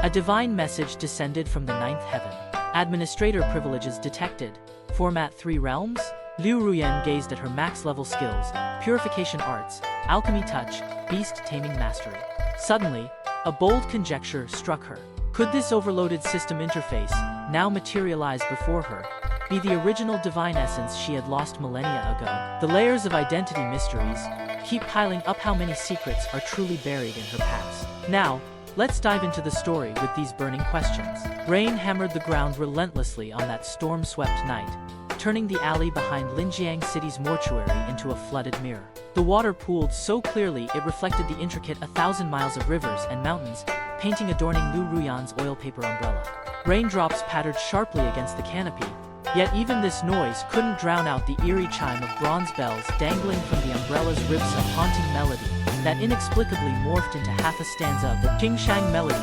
A divine message descended from the ninth heaven. Administrator privileges detected. Format 3 realms? Liu Ruyan gazed at her max-level skills, purification arts, alchemy touch, beast taming mastery. Suddenly, a bold conjecture struck her. Could this overloaded system interface, now materialized before her, be the original divine essence she had lost millennia ago? The layers of identity mysteries keep piling up. How many secrets are truly buried in her past? Now, let's dive into the story with these burning questions. Rain hammered the ground relentlessly on that storm-swept night, turning the alley behind Linjiang City's mortuary into a flooded mirror. The water pooled so clearly it reflected the intricate 1,000 miles of rivers and mountains, painting adorning Liu Ruyan's oil paper umbrella. Raindrops pattered sharply against the canopy, yet even this noise couldn't drown out the eerie chime of bronze bells dangling from the umbrella's ribs, a haunting melody that inexplicably morphed into half a stanza of the Jingshang melody,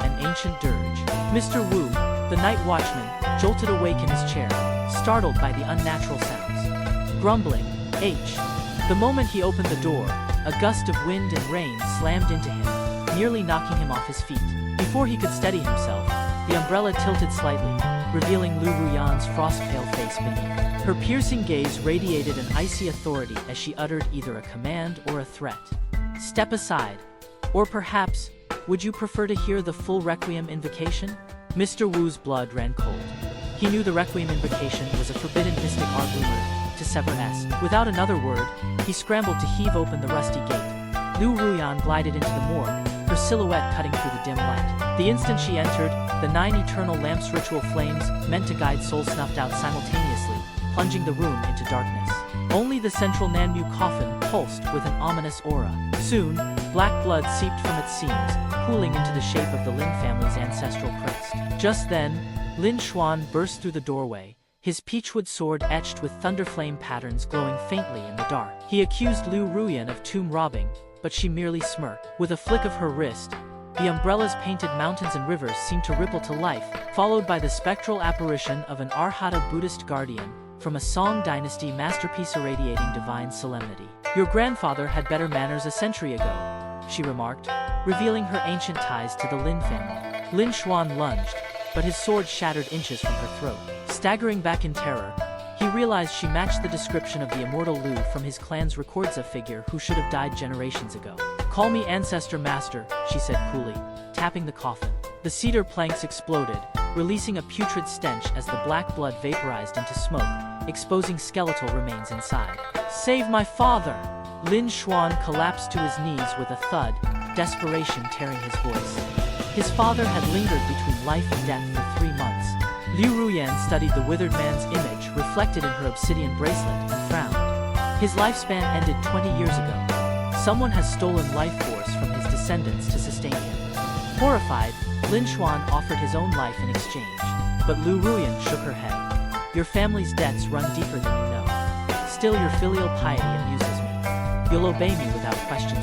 an ancient dirge. Mr. Wu, the night watchman, jolted awake in his chair, startled by the unnatural sounds. Grumbling, H. The moment he opened the door, a gust of wind and rain slammed into him, nearly knocking him off his feet. Before he could steady himself, the umbrella tilted slightly, revealing Liu Ruyan's frost-pale face beneath. Her piercing gaze radiated an icy authority as she uttered either a command or a threat. Step aside. Or perhaps, would you prefer to hear the full Requiem invocation? Mr. Wu's blood ran cold. He knew the Requiem invocation was a forbidden mystic art rumored to sever S. Without another word, he scrambled to heave open the rusty gate. Liu Ruyan glided into the morgue, her silhouette cutting through the dim light. The instant she entered, the 9 eternal lamps' ritual flames, meant to guide souls, snuffed out simultaneously, plunging the room into darkness. Only the central Nanmu coffin pulsed with an ominous aura. Soon, black blood seeped from its seams, pooling into the shape of the Lin family's ancestral crest. Just then, Lin Xuan burst through the doorway, his peachwood sword etched with thunderflame patterns glowing faintly in the dark. He accused Liu Ruyan of tomb robbing, but she merely smirked. With a flick of her wrist, the umbrella's painted mountains and rivers seemed to ripple to life, followed by the spectral apparition of an Arhata Buddhist guardian from a Song dynasty masterpiece irradiating divine solemnity. Your grandfather had better manners a century ago, she remarked, revealing her ancient ties to the Lin family. Lin Xuan lunged, but his sword shattered inches from her throat. Staggering back in terror, he realized she matched the description of the immortal Liu from his clan's records, a figure who should have died generations ago. Call me Ancestor Master, she said coolly, tapping the coffin. The cedar planks exploded, releasing a putrid stench as the black blood vaporized into smoke, exposing skeletal remains inside. Save my father! Lin Xuan collapsed to his knees with a thud, desperation tearing his voice. His father had lingered between life and death for 3 months. Liu Ruyan studied the withered man's image reflected in her obsidian bracelet and frowned. His lifespan ended 20 years ago. Someone has stolen life force from his descendants to sustain him. Horrified, Lin Xuan offered his own life in exchange, but Liu Ruyan shook her head. Your family's debts run deeper than you know. Still, your filial piety amuses me. You'll obey me without question.